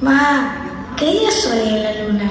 Ma, ¿qué día soy en la luna?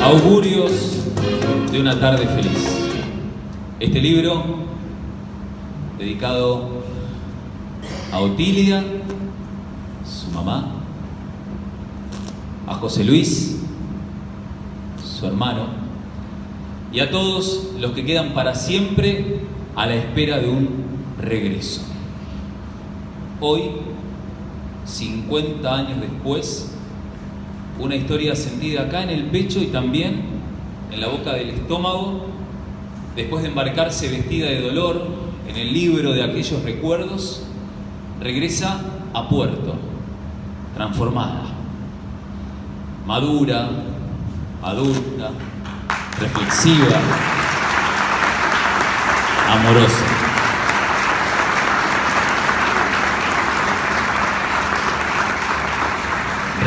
Augurios de una tarde feliz. Este libro, dedicado a Otilia, su mamá, a José Luis, su hermano, y a todos los que quedan para siempre a la espera de un regreso. Hoy, 50 años después, una historia sentida acá en el pecho y también en la boca del estómago, después de embarcarse vestida de dolor en el libro de aquellos recuerdos, regresa a puerto, transformada, madura, adulta, reflexiva, amorosa.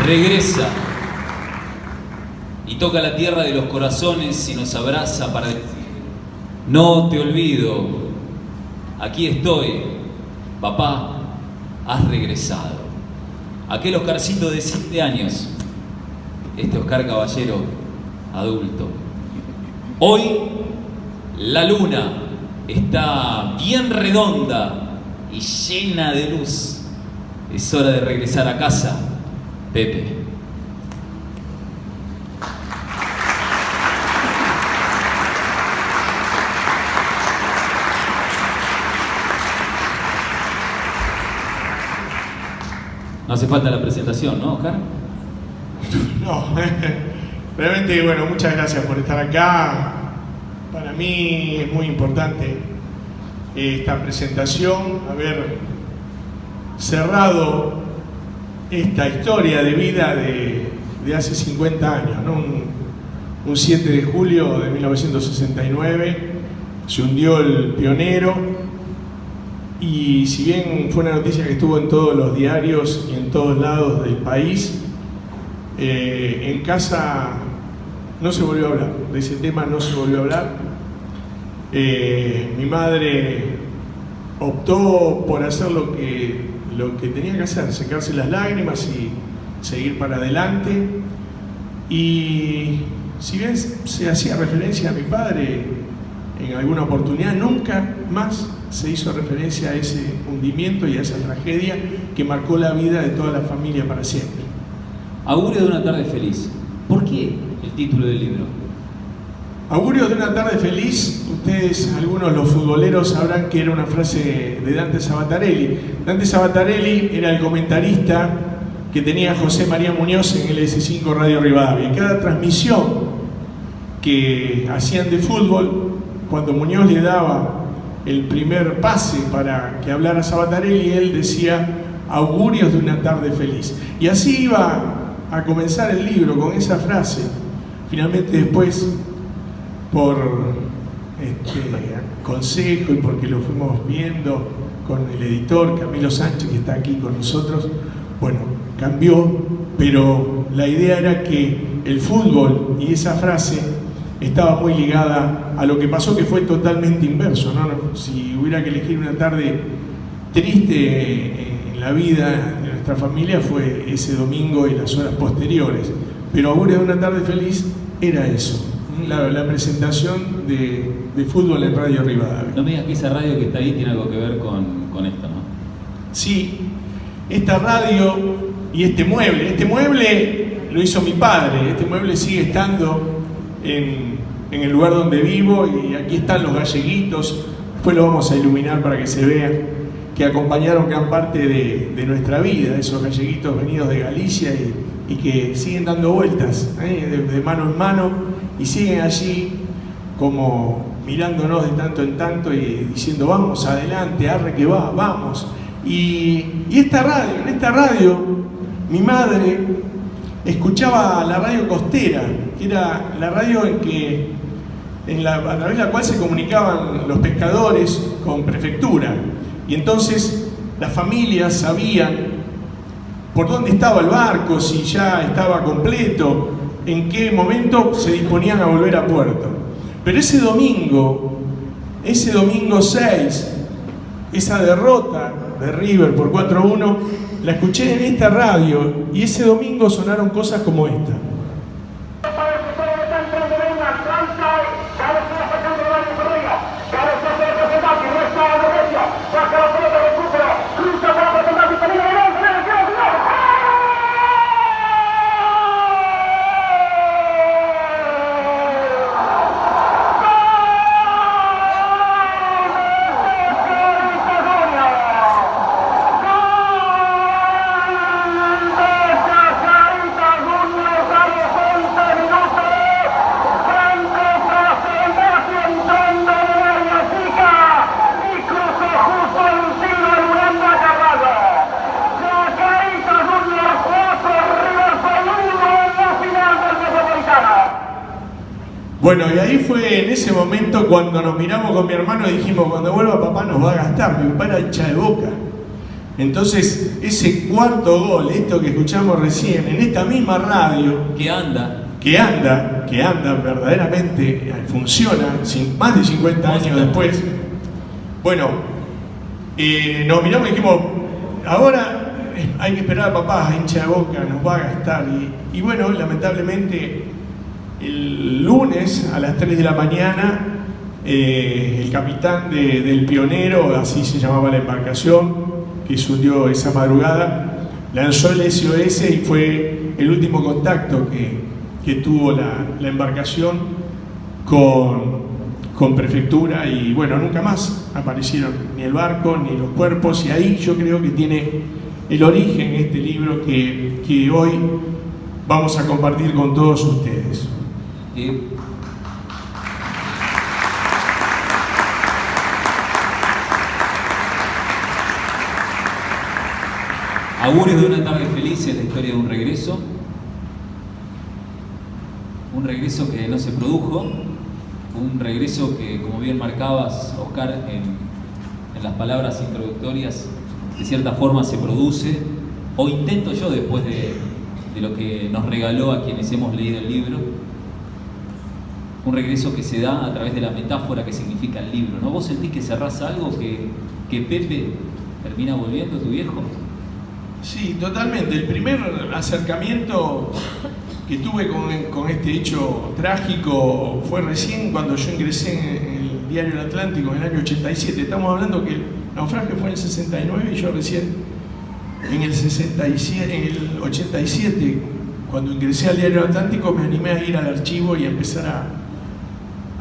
Regresa y toca la tierra de los corazones y nos abraza para decir: no te olvido, aquí estoy, papá, has regresado. Aquel Oscarcito de 7 años, este Oscar Caballero adulto. Hoy la luna está bien redonda y llena de luz. Es hora de regresar a casa, Pepe. No hace falta la presentación, ¿no, Oscar? No, realmente, bueno, muchas gracias por estar acá. Para mí es muy importante esta presentación, haber cerrado esta historia de vida de hace 50 años, ¿no? Un 7 de julio de 1969 se hundió el Pionero. Y si bien fue una noticia que estuvo en todos los diarios y en todos lados del país, en casa no se volvió a hablar, de ese tema no se volvió a hablar. Mi madre optó por hacer lo que tenía que hacer, secarse las lágrimas y seguir para adelante. Y si bien se hacía referencia a mi padre en alguna oportunidad, nunca más se hizo referencia a ese hundimiento y a esa tragedia que marcó la vida de toda la familia para siempre. Augurio de una tarde feliz. ¿Por qué el título del libro? Augurio de una tarde feliz. Ustedes, algunos los futboleros, sabrán que era una frase de Dante Sabatarelli. Dante Sabatarelli era el comentarista que tenía José María Muñoz en el S5 Radio Rivadavia. En cada transmisión que hacían de fútbol, cuando Muñoz le daba el primer pase para que hablara Sabatarelli, él decía: augurios de una tarde feliz. Y así iba a comenzar el libro, con esa frase. Finalmente después, por consejo y porque lo fuimos viendo con el editor Camilo Sánchez, que está aquí con nosotros, bueno, cambió, pero la idea era que el fútbol y esa frase estaba muy ligada a lo que pasó, que fue totalmente inverso, ¿no? Si hubiera que elegir una tarde triste en la vida de nuestra familia, fue ese domingo y las horas posteriores. Pero Augurio de una tarde feliz era eso, la presentación de fútbol en Radio Rivadavia. No me digas que esa radio que está ahí tiene algo que ver con esto, ¿no? Sí, esta radio y este mueble lo hizo mi padre. Este mueble sigue estando en el lugar donde vivo, y aquí están los galleguitos. Después lo vamos a iluminar para que se vea, que acompañaron gran parte de nuestra vida, esos galleguitos venidos de Galicia y que siguen dando vueltas de mano en mano, y siguen allí como mirándonos de tanto en tanto y diciendo: vamos adelante, arre que va, vamos. Y en esta radio mi madre escuchaba la radio costera, que era la radio a través de la cual se comunicaban los pescadores con prefectura. Y entonces las familias sabían por dónde estaba el barco, si ya estaba completo, en qué momento se disponían a volver a puerto. Pero ese domingo 6, esa derrota de River por 4-1, la escuché en esta radio, y ese domingo sonaron cosas como esta. Bueno, y ahí fue en ese momento cuando nos miramos con mi hermano y dijimos: cuando vuelva papá nos va a gastar. Mi papá era hincha de Boca. Entonces, ese cuarto gol, esto que escuchamos recién, en esta misma radio, que anda verdaderamente, funciona, más de 50 años después. Bueno, nos miramos y dijimos: ahora hay que esperar a papá, hincha de Boca, nos va a gastar. Y bueno, lamentablemente, el lunes a las 3 de la mañana, el capitán del Pionero, así se llamaba la embarcación, que se hundió esa madrugada, lanzó el SOS, y fue el último contacto que tuvo la embarcación con prefectura. Y bueno, nunca más aparecieron ni el barco ni los cuerpos, y ahí yo creo que tiene el origen este libro que hoy vamos a compartir con todos ustedes. Augurios de una tarde feliz es la historia de un regreso que no se produjo, un regreso que, como bien marcabas, Oscar, en las palabras introductorias, de cierta forma se produce, o intento yo, después de lo que nos regaló a quienes hemos leído el libro, un regreso que se da a través de la metáfora que significa el libro, ¿no? ¿Vos sentís que cerrás algo, que Pepe termina volviendo, tu viejo? Sí, totalmente. El primer acercamiento que tuve con este hecho trágico fue recién cuando yo ingresé en el Diario El Atlántico en el año 87. Estamos hablando que el naufragio fue en el 69 y yo recién en el 87, cuando ingresé al Diario El Atlántico, me animé a ir al archivo y a empezar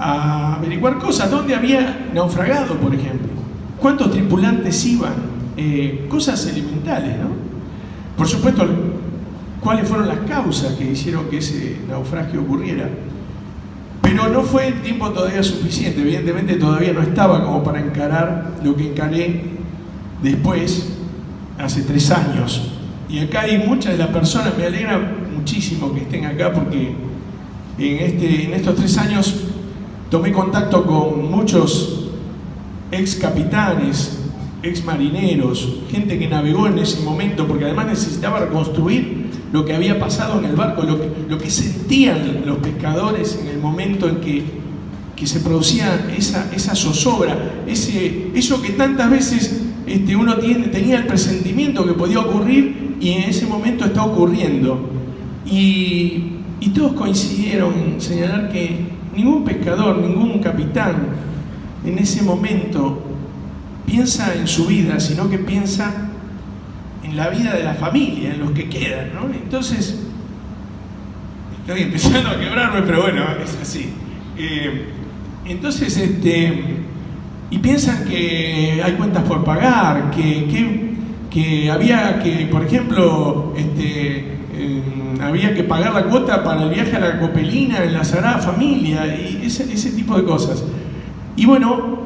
a averiguar cosas. ¿Dónde había naufragado, por ejemplo? ¿Cuántos tripulantes iban? Cosas elementales, ¿no? Por supuesto, cuáles fueron las causas que hicieron que ese naufragio ocurriera. Pero no fue el tiempo todavía suficiente. Evidentemente todavía no estaba como para encarar lo que encaré después, hace 3 años. Y acá hay muchas de las personas, me alegra muchísimo que estén acá, porque en estos 3 años tomé contacto con muchos ex capitanes, ex marineros, gente que navegó en ese momento, porque además necesitaba reconstruir lo que había pasado en el barco, lo que sentían los pescadores en el momento en que se producía esa zozobra, eso que tantas veces uno tenía el presentimiento que podía ocurrir y en ese momento está ocurriendo. Y todos coincidieron en señalar que ningún pescador, ningún capitán en ese momento piensa en su vida, sino que piensa en la vida de la familia, en los que quedan, ¿no? Entonces, estoy empezando a quebrarme, pero bueno, es así. Entonces, y piensan que hay cuentas por pagar, que había que, por ejemplo, había que pagar la cuota para el viaje a la Copelina en la Sagrada Familia, y ese tipo de cosas. Y bueno,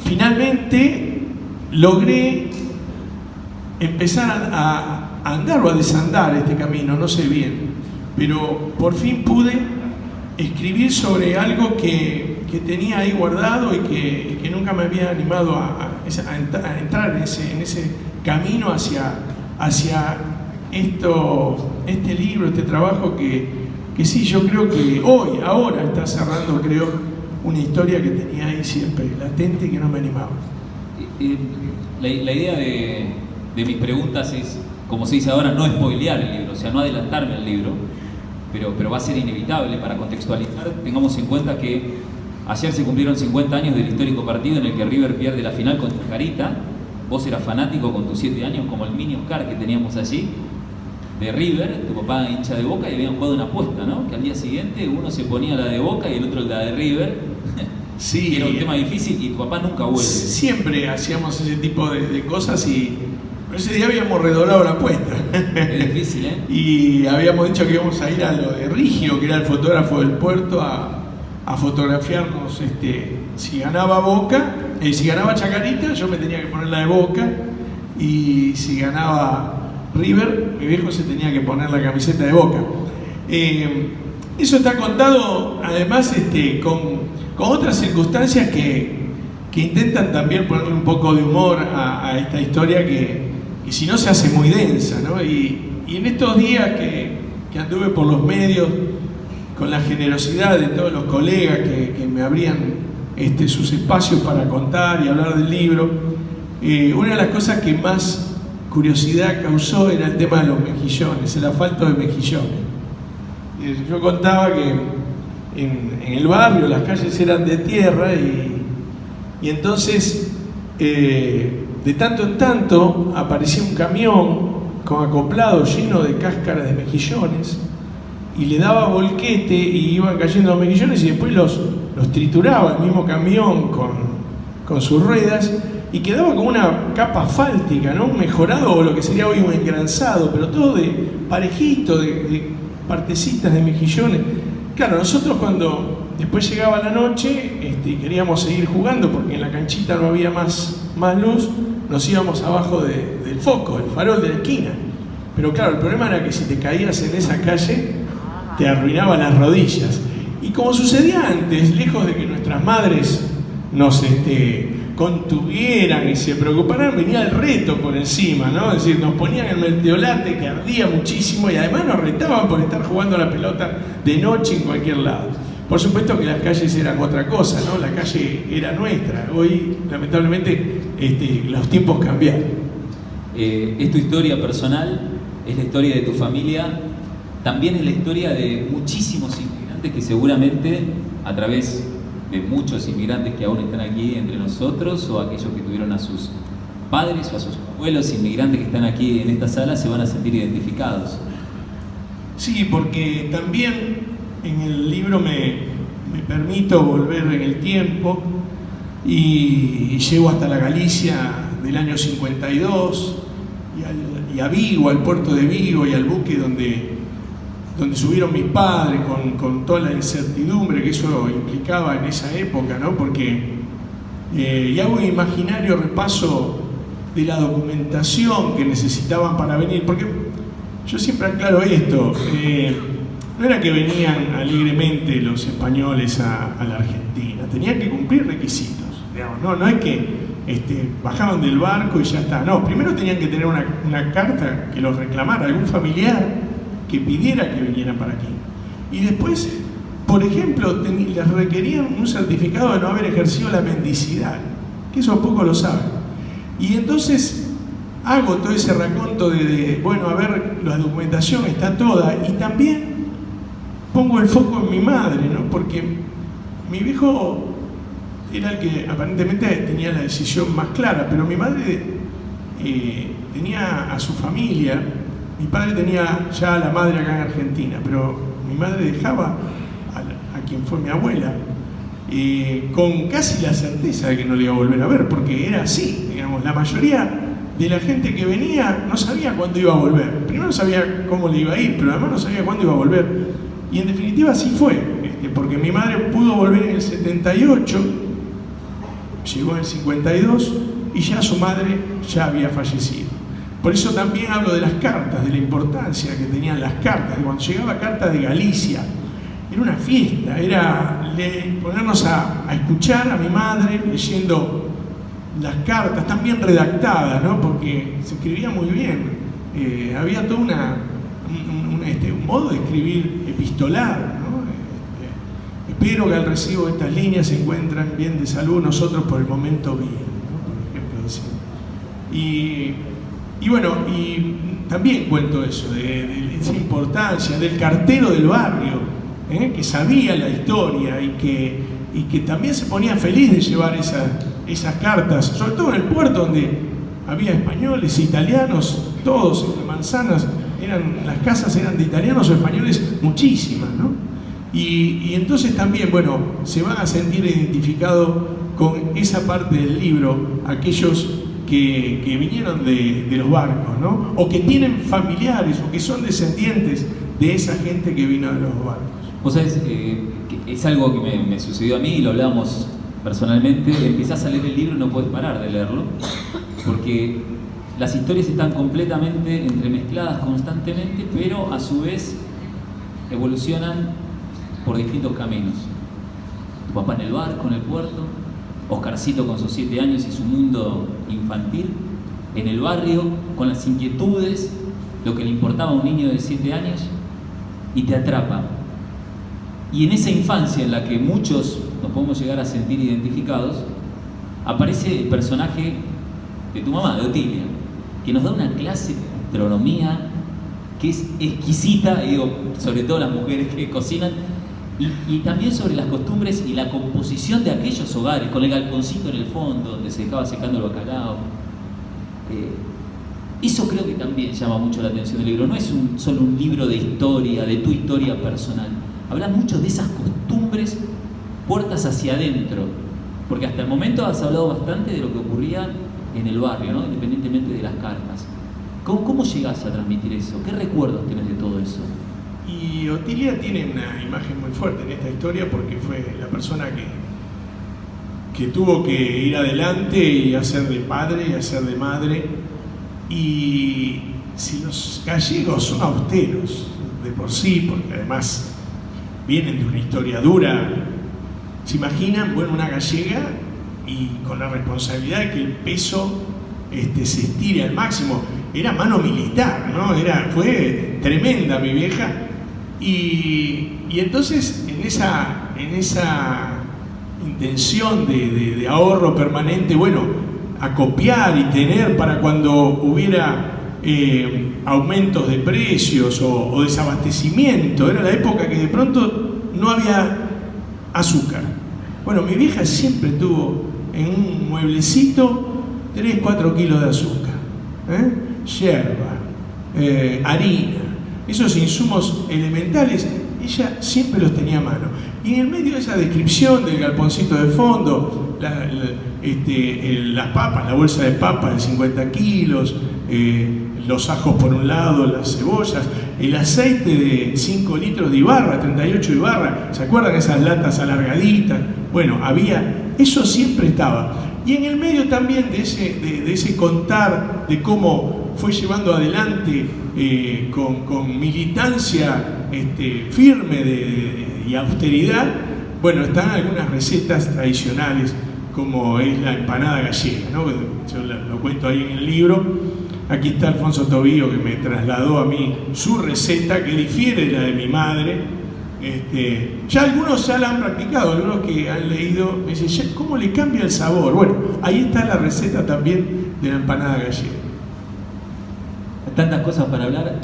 finalmente logré empezar a andar o a desandar este camino, no sé bien, pero por fin pude escribir sobre algo que tenía ahí guardado y que nunca me había animado a entrar en ese camino hacia este libro, este trabajo que sí, yo creo que ahora está cerrando, creo, una historia que tenía ahí siempre latente y que no me animaba. La idea de mis preguntas es, como se dice ahora, no spoilear el libro, o sea, no adelantarme al libro, pero va a ser inevitable. Para contextualizar, tengamos en cuenta que ayer se cumplieron 50 años del histórico partido en el que River pierde la final contra Chacarita. Vos eras fanático con tus 7 años, como el mini Oscar que teníamos allí, de River, tu papá hincha de Boca, y habían jugado una apuesta, ¿no? Que al día siguiente uno se ponía la de Boca y el otro la de River. Sí, era un tema difícil y tu papá nunca vuelve. Siempre hacíamos ese tipo de cosas pero ese día habíamos redoblado la apuesta. Es difícil, ¿eh? Y habíamos dicho que íbamos a ir a lo de Rigio, que era el fotógrafo del puerto, a fotografiarnos. Si ganaba Boca, si ganaba Chacarita, yo me tenía que poner la de Boca, y si ganaba River, mi viejo se tenía que poner la camiseta de Boca. Eso está contado además con otras circunstancias que intentan también ponerle un poco de humor a esta historia que si no se hace muy densa, ¿no? Y en estos días que anduve por los medios con la generosidad de todos los colegas que me abrían sus espacios para contar y hablar del libro, una de las cosas que más curiosidad causó era el tema de los mejillones, el asfalto de mejillones. Yo contaba que en el barrio las calles eran de tierra y entonces de tanto en tanto aparecía un camión con acoplado lleno de cáscaras de mejillones y le daba volquete y iban cayendo los mejillones y después los trituraba el mismo camión con sus ruedas y quedaba como una capa asfáltica, ¿no? Un mejorado o lo que sería hoy un engranzado, pero todo de parejito, de partecitas de mejillones. Claro, nosotros cuando después llegaba la noche y queríamos seguir jugando porque en la canchita no había más luz, nos íbamos abajo del foco, del farol de la esquina. Pero claro, el problema era que si te caías en esa calle, te arruinaban las rodillas. Y como sucedía antes, lejos de que nuestras madres nos contuvieran y se preocuparan, venía el reto por encima, ¿no? Es decir, nos ponían el mertiolate que ardía muchísimo y además nos retaban por estar jugando a la pelota de noche en cualquier lado. Por supuesto que las calles eran otra cosa, ¿no? La calle era nuestra. Hoy, lamentablemente, los tiempos cambiaron. Es tu historia personal, es la historia de tu familia, también es la historia de muchísimos inmigrantes que seguramente a través de muchos inmigrantes que aún están aquí entre nosotros o aquellos que tuvieron a sus padres o a sus abuelos inmigrantes que están aquí en esta sala se van a sentir identificados. Sí, porque también en el libro me permito volver en el tiempo y llego hasta la Galicia del año 52 y a Vigo, al puerto de Vigo y al buque donde subieron mis padres con toda la incertidumbre que eso implicaba en esa época, ¿no? Porque y hago un imaginario repaso de la documentación que necesitaban para venir, porque yo siempre aclaro esto, no era que venían alegremente los españoles a la Argentina, tenían que cumplir requisitos, digamos, no es que bajaban del barco y ya está, no, primero tenían que tener una carta que los reclamara algún familiar que pidiera que vinieran para aquí. Y después, por ejemplo, les requerían un certificado de no haber ejercido la mendicidad, que eso poco lo saben. Y entonces hago todo ese raconto bueno, a ver, la documentación está toda, y también pongo el foco en mi madre, ¿no? Porque mi viejo era el que aparentemente tenía la decisión más clara, pero mi madre tenía a su familia. Mi padre tenía ya a la madre acá en Argentina, pero mi madre dejaba a quien fue mi abuela con casi la certeza de que no le iba a volver a ver, porque era así, digamos, la mayoría de la gente que venía no sabía cuándo iba a volver. Primero no sabía cómo le iba a ir, pero además no sabía cuándo iba a volver. Y en definitiva así fue, porque mi madre pudo volver en el 78, llegó en el 52 y ya su madre ya había fallecido. Por eso también hablo de las cartas, de la importancia que tenían las cartas. Cuando llegaba carta de Galicia, era una fiesta, era ponernos a escuchar a mi madre leyendo las cartas, tan bien redactadas, ¿no? Porque se escribía muy bien. Había todo un modo de escribir epistolar, ¿no? Espero que al recibo de estas líneas se encuentran bien de salud, nosotros por el momento bien, ¿no? Por ejemplo, decía. Y bueno, y también cuento eso, de esa importancia del cartero del barrio, que sabía la historia y que también se ponía feliz de llevar esas cartas, sobre todo en el puerto donde había españoles, italianos, todos en Manzanas, las casas eran de italianos o españoles, muchísimas, ¿no? Y entonces también, bueno, se van a sentir identificados con esa parte del libro, aquellos que vinieron de los barcos, ¿no? O que tienen familiares o que son descendientes de esa gente que vino de los barcos. Vos sabés, que es algo que me sucedió a mí y lo hablábamos personalmente. Empezás a leer el libro y no puedes parar de leerlo, porque las historias están completamente entremezcladas constantemente, pero a su vez evolucionan por distintos caminos. Tu papá en el barco, en el puerto, Oscarcito con sus 7 años y su mundo infantil, en el barrio, con las inquietudes, lo que le importaba a un niño de 7 años, y te atrapa. Y en esa infancia en la que muchos nos podemos llegar a sentir identificados, aparece el personaje de tu mamá, de Otilia, que nos da una clase de gastronomía que es exquisita, digo, sobre todo las mujeres que cocinan, y también sobre las costumbres y la composición de aquellos hogares, con el galponcito en el fondo, donde se dejaba secando el bacalao. Eso creo que también llama mucho la atención del libro. No es solo un libro de historia, de tu historia personal. Habla mucho de esas costumbres, puertas hacia adentro, porque hasta el momento has hablado bastante de lo que ocurría en el barrio, ¿no? Independientemente de las cartas. ¿Cómo llegás a transmitir eso? ¿Qué recuerdos tenés de todo eso? Y Otilia tiene una imagen muy fuerte en esta historia porque fue la persona que tuvo que ir adelante y hacer de padre y hacer de madre. Y si los gallegos son austeros de por sí, porque además vienen de una historia dura, ¿se imaginan? Bueno, una gallega y con la responsabilidad de que el peso se estire al máximo. Era mano militar, ¿no? Fue tremenda mi vieja. Y entonces en esa intención de ahorro permanente, bueno, acopiar y tener para cuando hubiera aumentos de precios o desabastecimiento, era la época que de pronto no había azúcar. Bueno, mi vieja siempre tuvo en un mueblecito 3-4 kilos de azúcar, yerba, harina, esos insumos elementales, ella siempre los tenía a mano. Y en el medio de esa descripción del galponcito de fondo, las papas, la bolsa de papas de 50 kilos, los ajos por un lado, las cebollas, el aceite de 5 litros de Ibarra, 38 de Ibarra, ¿se acuerdan esas latas alargaditas? Bueno, eso siempre estaba. Y en el medio también de ese contar de cómo fue llevando adelante con militancia firme y austeridad, bueno, están algunas recetas tradicionales como es la empanada gallega, ¿no? Yo lo cuento ahí en el libro, Aquí está Alfonso Tobío, que me trasladó a mí su receta, que difiere de la de mi madre. Ya algunos ya la han practicado, algunos que han leído, me dicen, ¿cómo le cambia el sabor? Bueno, ahí está la receta también de la empanada gallega. Tantas cosas para hablar.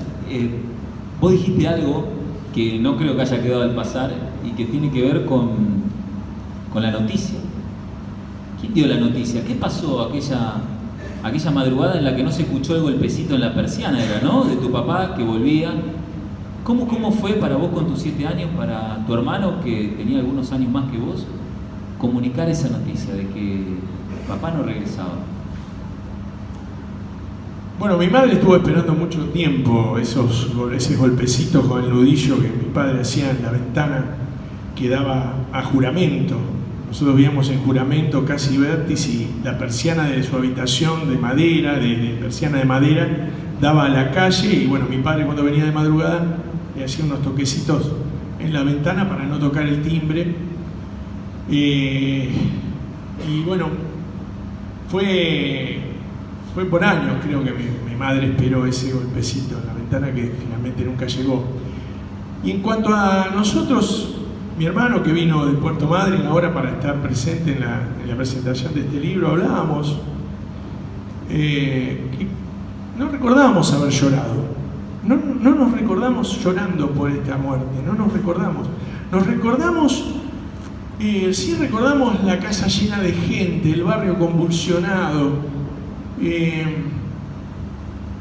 Vos dijiste algo que no creo que haya quedado al pasar y que tiene que ver con la noticia. ¿Quién dio la noticia? ¿Qué pasó aquella madrugada en la que no se escuchó el golpecito en la persiana, era, ¿no? De tu papá que volvía. ¿Cómo fue para vos con tus 7 años, para tu hermano que tenía algunos años más que vos, comunicar esa noticia de que papá no regresaba? Bueno, mi madre estuvo esperando mucho tiempo ese golpecitos con el nudillo que mi padre hacía en la ventana que daba a Juramento. Nosotros vivíamos en Juramento, casi vértice, y la persiana de su habitación de madera, de persiana de madera, daba a la calle. Y bueno, mi padre cuando venía de madrugada le hacía unos toquecitos en la ventana para no tocar el timbre. Y bueno, fue por años, creo que mi madre esperó ese golpecito en la ventana que finalmente nunca llegó. Y en cuanto a nosotros, mi hermano que vino de Puerto Madryn ahora para estar presente en la presentación de este libro, hablábamos que no recordábamos haber llorado. No nos recordamos llorando por esta muerte, no nos recordamos. Nos recordamos, sí recordamos la casa llena de gente, el barrio convulsionado.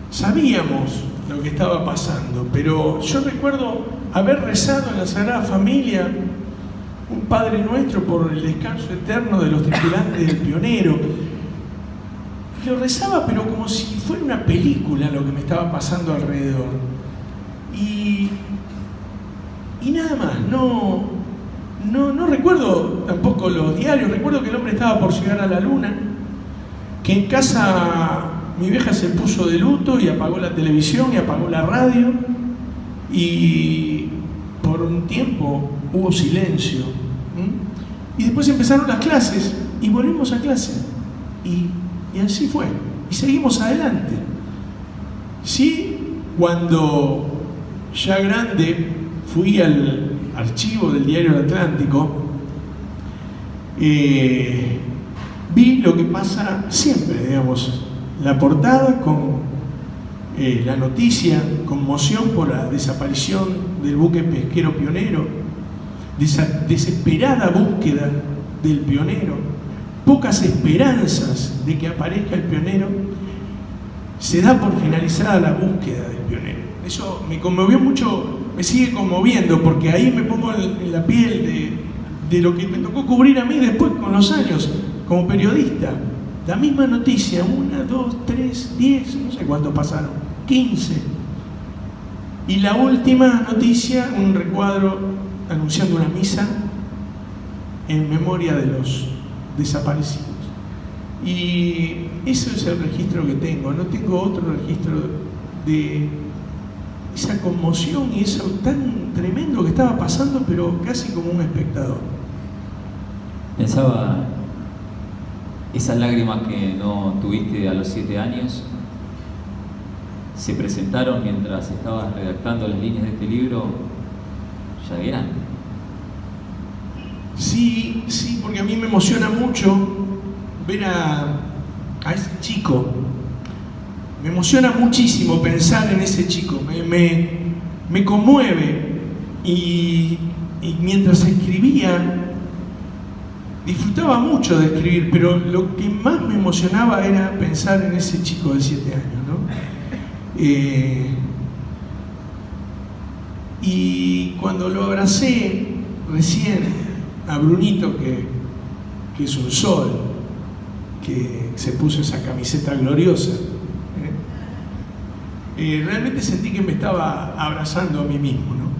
Sabíamos lo que estaba pasando, pero yo recuerdo haber rezado en la Sagrada Familia un Padre Nuestro por el descanso eterno de los tripulantes del Pionero. Lo rezaba, pero como si fuera una película lo que me estaba pasando alrededor. Y nada más, no recuerdo tampoco los diarios. Recuerdo que el hombre estaba por llegar a la luna, que en casa mi vieja se puso de luto y apagó la televisión y apagó la radio, y por un tiempo hubo silencio. Y después empezaron las clases y volvimos a clase. Y así fue. Y seguimos adelante. Sí, cuando ya grande fui al archivo del Diario del Atlántico, vi lo que pasa siempre, digamos, la portada con la noticia, conmoción por la desaparición del buque pesquero Pionero, desesperada búsqueda del Pionero, pocas esperanzas de que aparezca el Pionero. Se da por finalizada la búsqueda del Pionero. Eso me conmovió mucho, me sigue conmoviendo, porque ahí me pongo en la piel de lo que me tocó cubrir a mí después con los años como periodista. La misma noticia, 1, 2, 3, 10, no sé cuántos pasaron, 15. Y la última noticia, un recuadro anunciando una misa en memoria de los desaparecidos. Y ese es el registro que tengo. No tengo otro registro de esa conmoción y eso tan tremendo que estaba pasando, pero casi como un espectador. Pensaba, esas lágrimas que no tuviste a los 7 años se presentaron mientras estabas redactando las líneas de este libro ya de grande. Sí, porque a mí me emociona mucho ver a ese chico. Me emociona muchísimo pensar en ese chico. Me conmueve. Y mientras escribía, disfrutaba mucho de escribir, pero lo que más me emocionaba era pensar en ese chico de 7 años, ¿no? Y cuando lo abracé recién a Brunito, que es un sol, que se puso esa camiseta gloriosa, realmente sentí que me estaba abrazando a mí mismo, ¿no?